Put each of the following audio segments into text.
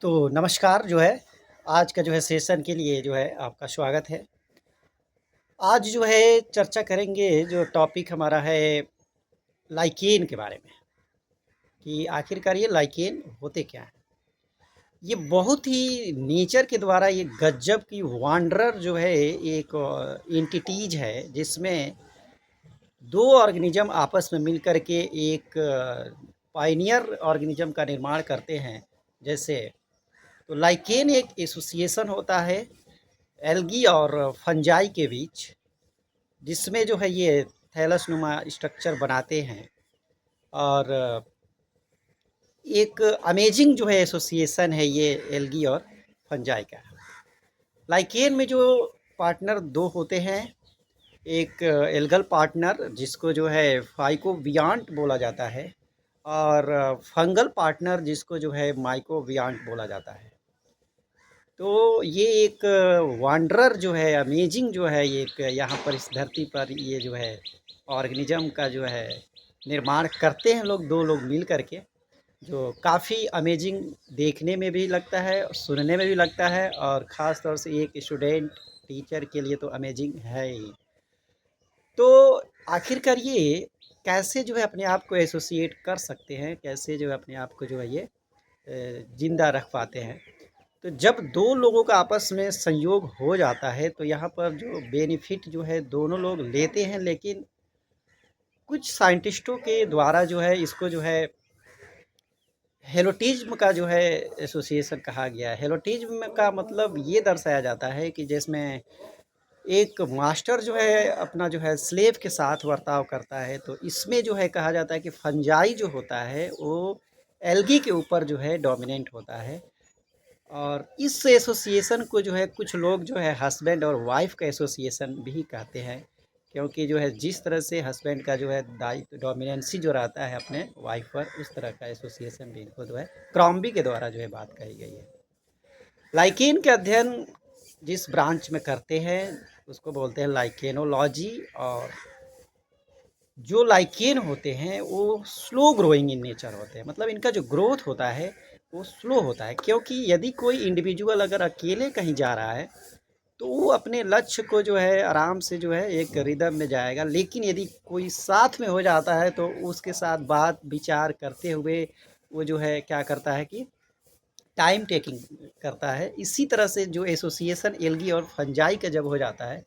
तो नमस्कार जो है, आज का जो है सेशन के लिए जो है आपका स्वागत है। आज जो है चर्चा करेंगे जो टॉपिक हमारा है लाइकेन के बारे में, कि आखिरकार ये लाइकेन होते क्या हैं? ये बहुत ही नेचर के द्वारा ये गज़ब की वांडरर जो है एक एंटिटीज़ है जिसमें 2 ऑर्गेनिज़्म आपस में मिल कर के एक पायनियर ऑर्गेनिज़्म का निर्माण करते हैं। जैसे तो लाइकेन एक एसोसिएशन होता है एल्गी और फंजाई के बीच, जिसमें जो है ये थैलसनुमा स्ट्रक्चर बनाते हैं और एक अमेजिंग जो है एसोसिएशन है ये एल्गी और फंजाई का। लाइकेन में जो पार्टनर दो होते हैं, एक एल्गल पार्टनर जिसको जो है फाइकोबियांट बोला जाता है और फंगल पार्टनर जिसको जो है माइकोबियांट बोला जाता है। तो ये एक वांडरर जो है अमेजिंग जो है एक यहाँ पर इस धरती पर ये जो है ऑर्गेनिज्म का जो है निर्माण करते हैं लोग, दो लोग मिल कर के, जो काफ़ी अमेजिंग देखने में भी लगता है और सुनने में भी लगता है और ख़ास तौर से एक स्टूडेंट टीचर के लिए तो अमेजिंग है ही। तो आखिरकार ये कैसे जो है अपने आप को एसोसिएट कर सकते हैं, कैसे जो है अपने आप को जो है ये ज़िंदा रख पाते हैं? तो जब 2 लोगों का आपस में संयोग हो जाता है तो यहाँ पर जो बेनिफिट जो है दोनों लोग लेते हैं, लेकिन कुछ साइंटिस्टों के द्वारा जो है इसको जो है हेलोटिज़्म का जो है एसोसिएशन कहा गया है। हेलोटिज़्म का मतलब ये दर्शाया जाता है कि जिसमें एक मास्टर जो है अपना जो है स्लेव के साथ बर्ताव करता है, तो इसमें जो है कहा जाता है कि फंजाई जो होता है वो एल्गी के ऊपर जो है डोमिनेंट होता है। और इस एसोसिएशन को जो है कुछ लोग जो है हस्बैंड और वाइफ का एसोसिएशन भी कहते हैं, क्योंकि जो है जिस तरह से हस्बैंड का जो है दायित्व डोमिनेंसी जो रहता है अपने वाइफ पर, उस तरह का एसोसिएशन भी इनको जो है क्रॉम्बी के द्वारा जो है बात कही गई है। लाइकेन के अध्ययन जिस ब्रांच में करते हैं उसको बोलते हैं लाइकेनोलॉजी। और जो लाइकेन होते हैं वो स्लो ग्रोइंग इन नेचर होते हैं, मतलब इनका जो ग्रोथ होता है वो स्लो होता है, क्योंकि यदि कोई इंडिविजुअल अगर अकेले कहीं जा रहा है तो वो अपने लक्ष्य को जो है आराम से जो है एक रिदम में जाएगा, लेकिन यदि कोई साथ में हो जाता है तो उसके साथ बात विचार करते हुए वो जो है क्या करता है कि टाइम टेकिंग करता है। इसी तरह से जो एसोसिएशन एल्गी और फंजाई का जब हो जाता है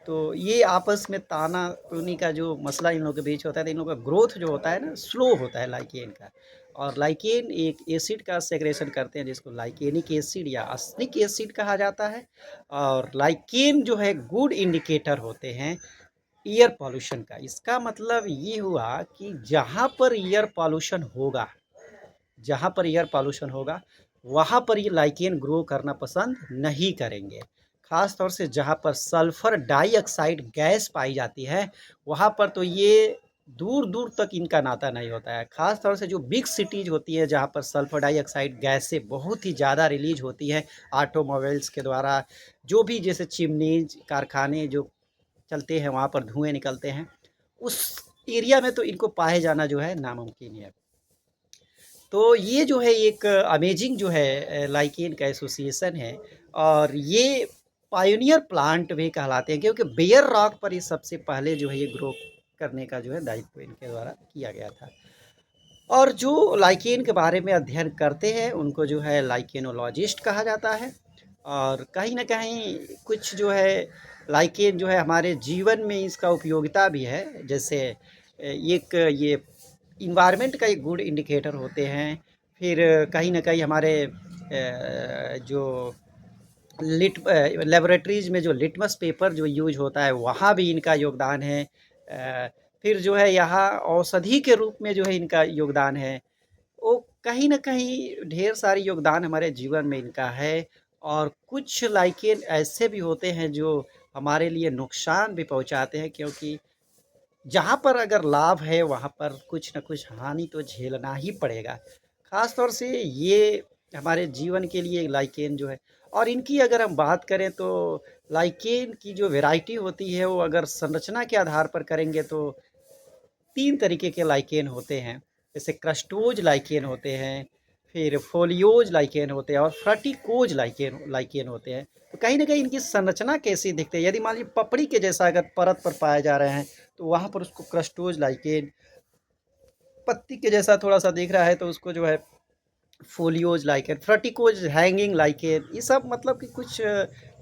तो ये आपस में ताना-तूनी का जो मसला इन लोगों के बीच होता है, तो इन लोगों का ग्रोथ जो होता है ना स्लो होता है लाइकेन का। और लाइकेन एक एसिड का सेक्रेशन करते हैं जिसको लाइकेनिक एसिड या अस्निक एसिड कहा जाता है। और लाइकेन जो है गुड इंडिकेटर होते हैं एयर पॉल्यूशन का। इसका मतलब ये हुआ कि जहाँ पर एयर पॉल्यूशन होगा, वहाँ पर ये लाइकेन ग्रो करना पसंद नहीं करेंगे। ख़ास तौर से जहाँ पर सल्फ़र डाइऑक्साइड गैस पाई जाती है, वहाँ पर तो ये दूर-दूर तक इनका नाता नहीं होता है। ख़ास तौर से जो बिग सिटीज़ होती है, जहाँ पर सल्फ़र डाइऑक्साइड गैसें बहुत ही ज़्यादा रिलीज़ होती हैं, ऑटोमोबाइल्स के द्वारा, जो भी जैसे चिमनीज़, कारखाने जो चलते हैं, वहाँ पर धुएँ निकलते हैं, उस एरिया में तो इनको पाए जाना जो है नामुमकिन है। तो ये जो है एक अमेजिंग जो है लाइकेन का एसोसिएशन है और ये पायोनियर प्लांट भी कहलाते हैं, क्योंकि बेयर रॉक पर ये सबसे पहले जो है ये ग्रो करने का जो है दायित्व इनके द्वारा किया गया था। और जो लाइकेन के बारे में अध्ययन करते हैं उनको जो है लाइकेनोलॉजिस्ट कहा जाता है। और कहीं न कहीं कुछ जो है लाइकेन जो है हमारे जीवन में इसका उपयोगिता भी है। जैसे एक ये इन्वायरमेंट का एक गुड इंडिकेटर होते हैं। फिर कहीं न कहीं हमारे जो लेबोरेटरीज़ में जो लिटमस पेपर जो यूज़ होता है वहाँ भी इनका योगदान है। फिर जो है यहाँ औषधि के रूप में जो है इनका योगदान है। वो कहीं न कहीं ढेर सारी योगदान हमारे जीवन में इनका है। और कुछ लाइकेन ऐसे भी होते हैं जो हमारे लिए नुकसान भी पहुँचाते हैं, क्योंकि जहाँ पर अगर लाभ है वहाँ पर कुछ न कुछ हानि तो झेलना ही पड़ेगा। ख़ास तौर से ये हमारे जीवन के लिए लाइकेन जो है। और इनकी अगर हम बात करें तो लाइकेन की जो वैरायटी होती है वो अगर संरचना के आधार पर करेंगे तो 3 तरीके के लाइकेन होते हैं। जैसे क्रस्टोज लाइकेन होते हैं, फिर फोलियोज लाइकेन होते हैं और फ्रटिकोज लाइकेन लाइकेन होते हैं। तो कहीं न कहीं इनकी संरचना कैसी दिखती है? यदि मान लीजिए पपड़ी के जैसा अगर परत पर पाए जा रहे हैं, तो वहाँ पर उसको क्रस्टोज लाइकेन, पत्ती के जैसा थोड़ा-सा दिख रहा है तो उसको जो है फोलियोज लाइकेन, फ्रटिकोज हैंगिंग लाइकेन, ये सब मतलब कि कुछ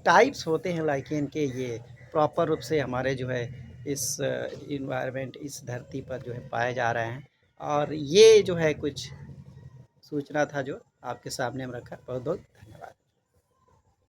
टाइप्स होते हैं लाइकेन के। ये प्रॉपर रूप से हमारे जो है इस एनवायरनमेंट, इस धरती पर जो है पाए जा रहे हैं। और ये जो है कुछ सूचना था जो आपके सामने हम रखा। बहुत बहुत